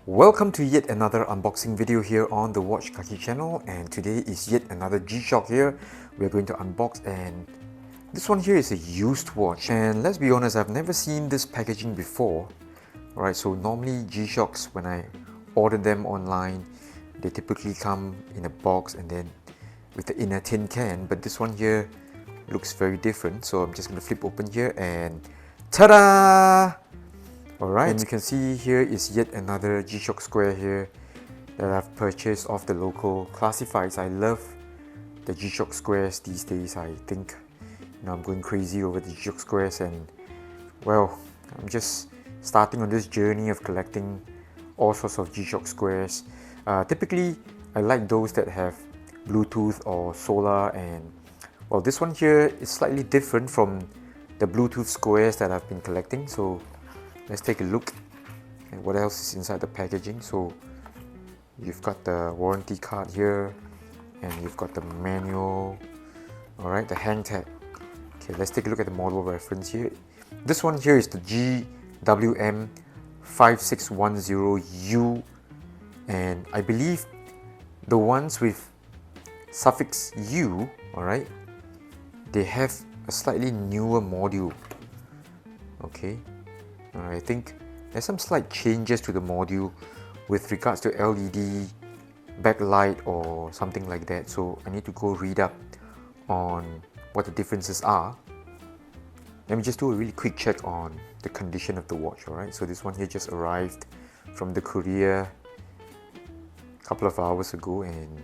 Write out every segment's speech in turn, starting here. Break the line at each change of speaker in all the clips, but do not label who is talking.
Welcome to yet another unboxing video here on the Watch Kaki channel, and today is yet another G-Shock here. We're going to unbox, and this one here is a used watch, and let's be honest, I've never seen this packaging before. Alright, so normally G-Shocks, when I order them online, they typically come in a box and then with the inner tin can, but this one here looks very different. So I'm just going to flip open here and ta-da! Alright, and you can see here is yet another gshocksquare here that I've purchased off the local classifieds. I love the gshocksquares these days. I think I'm going crazy over the gshocksquares, and well, I'm just starting on this journey of collecting all sorts of gshocksquares. Typically, I like those that have Bluetooth or solar, and well, this one here is slightly different from the Bluetooth squares that I've been collecting. So let's take a look at what else is inside the packaging. So you've got the warranty card here, and you've got the manual, alright, the hang tag. Okay, let's take a look at the model reference here. This one here is the GW-M5610U, and I believe the ones with suffix U, alright, they have a slightly newer module. Okay, I think there's some slight changes to the module with regards to LED backlight or something like that, so I need to go read up on what the differences are. Let me just do a really quick check on the condition of the watch. Alright, so this one here just arrived from the courier a couple of hours ago, and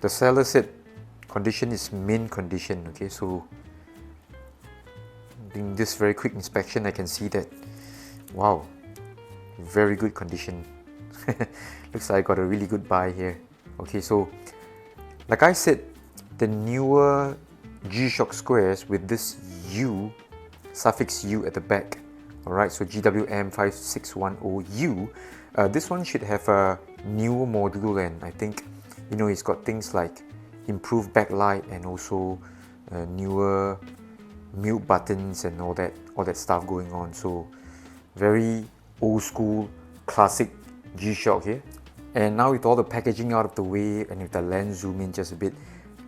the seller said condition is mint condition. Okay, so in this very quick inspection, I can see that, wow, very good condition. Looks like I got a really good buy here. Okay, so like I said, the newer G-Shocksquares with this U, suffix U at the back, alright, so GW-M5610U, this one should have a newer module, and I think, it's got things like improved backlight and also newer mute buttons and all that stuff going on. So very old school classic G-Shock here. And now with all the packaging out of the way and with the lens zoom in just a bit,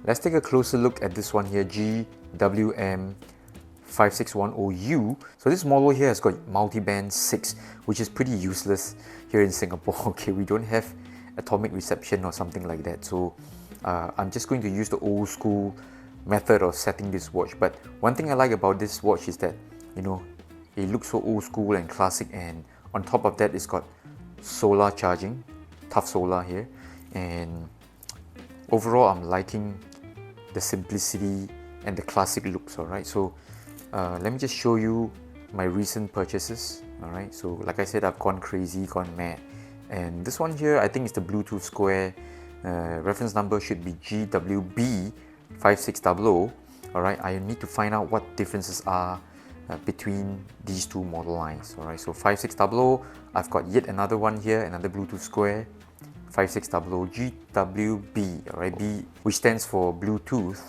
let's take a closer look at this one here, GW-M5610U. So this model here has got multi-band 6, which is pretty useless here in Singapore. Okay, we don't have atomic reception or something like that, so I'm just going to use the old school method of setting this watch. But one thing I like about this watch is that it looks so old school and classic, and on top of that, it's got solar charging, tough solar here, and overall I'm liking the simplicity and the classic looks. Alright, so let me just show you my recent purchases. Alright, so like I said, I've gone crazy, gone mad, and this one here I think is the Bluetooth square. Reference number should be GWB5600. Alright, I need to find out what differences are between these two model lines. Alright, so 5600, I've got yet another one here, another Bluetooth square, 5600 GWB, alright, B, which stands for Bluetooth.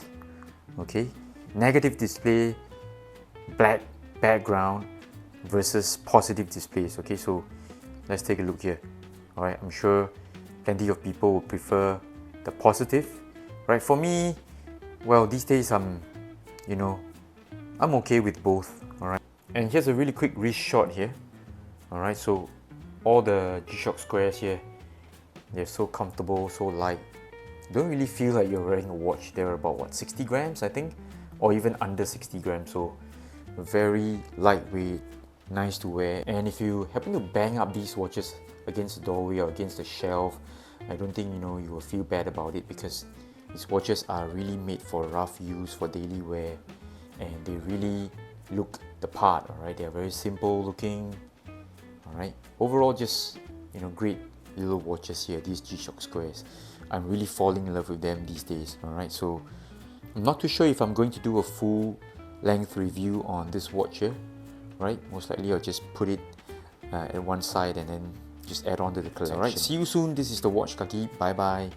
Okay, negative display, black background versus positive displays. Okay, so let's take a look here. Alright, I'm sure plenty of people would prefer the positive. Right, for me, well, these days I'm okay with both. Alright, and here's a really quick wrist shot here. Alright, so all the G-Shocksquares here, they're so comfortable, so light. You don't really feel like you're wearing a watch. They're about what, 60 grams I think, or even under 60 grams, so very lightweight, nice to wear. And if you happen to bang up these watches against the doorway or against the shelf, I don't think you will feel bad about it, because these watches are really made for rough use, for daily wear, and they really look the part. Alright, they are very simple looking. Alright, overall just great little watches here, these G-Shocksquares. I'm really falling in love with them these days. Alright, so I'm not too sure if I'm going to do a full length review on this watch here. Right, most likely I'll just put it at one side and then just add on to the collection. Alright, see you soon. This is the Watch Kaki. Bye bye.